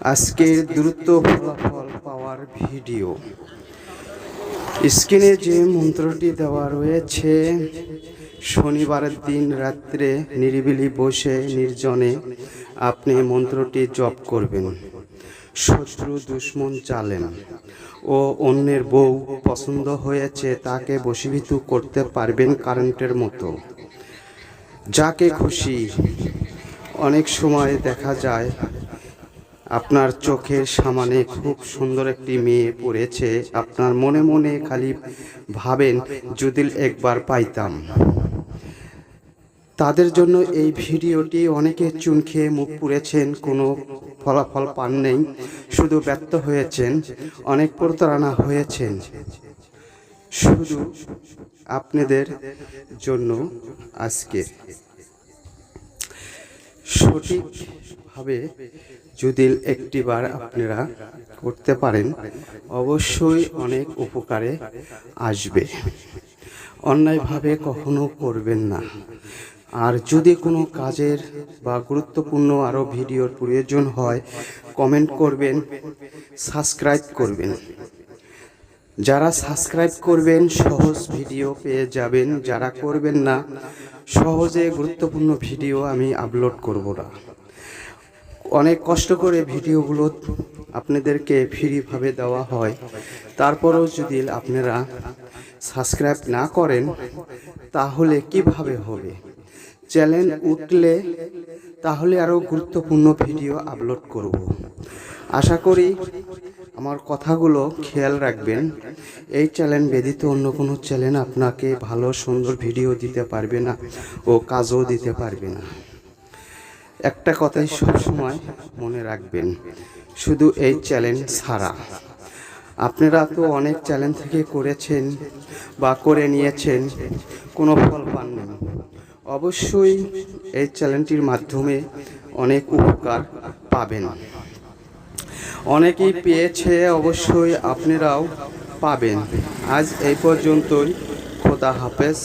আজকের দ্রুত ফলাফল পাওয়ার ভিডিও। স্ক্রিনে যে মন্ত্রটি দেওয়া রয়েছে, শনিবারের দিন রাত্রে নিরিবিলি বসে নির্জনে আপনি মন্ত্রটি জপ করবেন। শত্রু দুশ্মন জালেম ও অন্যের বউ পছন্দ হয়েছে তাকে বশীভূত করতে পারবেন কারেন্টের মতো। যাকে খুশি। অনেক সময় দেখা যায় আপনার চোখের সামনে খুব সুন্দর একটি মেয়ে পড়েছে, আপনার মনে মনে খালি ভাবেন যদি একবার পাইতাম। তাদের জন্য এই ভিডিওটি। অনেকে চুন খেয়ে মুখ পুড়েছেন, কোনো ফলাফল পান নেই, শুধু ব্যর্থ হয়েছেন, অনেক প্রতারণা হয়েছেন। শুধু আপনাদের জন্য আজকে সঠিকভাবে যদি একটিবার আপনারা করতে পারেন, অবশ্যই অনেক উপকারে আসবে। অন্যায়ভাবে কখনো করবেন না। আর যদি কোনো কাজের বা গুরুত্বপূর্ণ আরও ভিডিওর প্রয়োজন হয়, কমেন্ট করবেন, সাবস্ক্রাইব করবেন। যারা সাবস্ক্রাইব করবেন সহজ ভিডিও পেয়ে যাবেন, যারা করবেন না সহজে গুরুত্বপূর্ণ ভিডিও আমি আপলোড করব না। অনেক কষ্ট করে ভিডিওগুলো আপনাদেরকে ফ্রিভাবে দেওয়া হয়, তারপরেও যদি আপনারা সাবস্ক্রাইব না করেন তাহলে কিভাবে হবে? চ্যানেল উঠলে তাহলে আরও গুরুত্বপূর্ণ ভিডিও আপলোড করব। আশা করি আমার কথাগুলো খেয়াল রাখবেন। এই চ্যানেল ব্যতীত অন্য কোনো চ্যানেল আপনাকে ভালো সুন্দর ভিডিও দিতে পারবে না ও কাজও দিতে পারবে না। একটা কথাই সবসময় মনে রাখবেন, শুধু এই চ্যানেল ছাড়া আপনারা তো অনেক চ্যানেল থেকে করেছেন বা করে নিয়েছেন, কোনো ফল পাননি। অবশ্যই এই চ্যানেলটির মাধ্যমে অনেক উপকার পাবেন। অনেকেই পেয়েছে, অবশ্যই আপনারাও পাবেন। আজ এই পর্যন্তই। খোদা হাফেজ।